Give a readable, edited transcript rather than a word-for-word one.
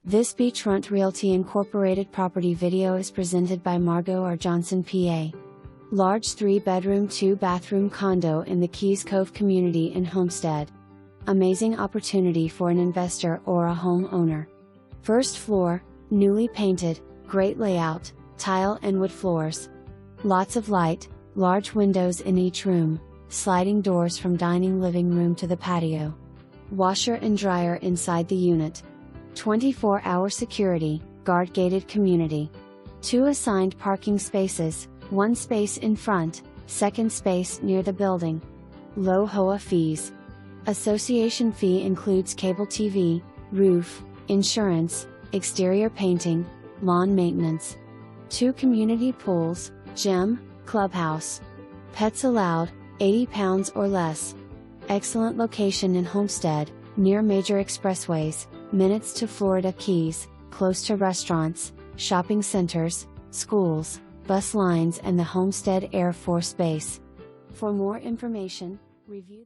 This Beachfront Realty Incorporated property video is presented by Margot R. Johnson PA. Large 3-bedroom 2-bathroom condo in the Keys Cove community in Homestead. Amazing opportunity for an investor or a home owner. First floor, newly painted, great layout, tile and wood floors. Lots of light, large windows in each room, sliding doors from dining living room to the patio. Washer and dryer inside the unit. 24-hour security, guard-gated community. 2 assigned parking spaces, 1 space in front, 2nd space near the building. Low HOA fees. Association fee includes cable TV, roof, insurance, exterior painting, lawn maintenance. 2 community pools, gym, clubhouse. Pets allowed, 80 pounds or less. Excellent location in Homestead, near major expressways, minutes to Florida Keys, close to restaurants, shopping centers, schools, bus lines and the Homestead Air Force Base. For more information, review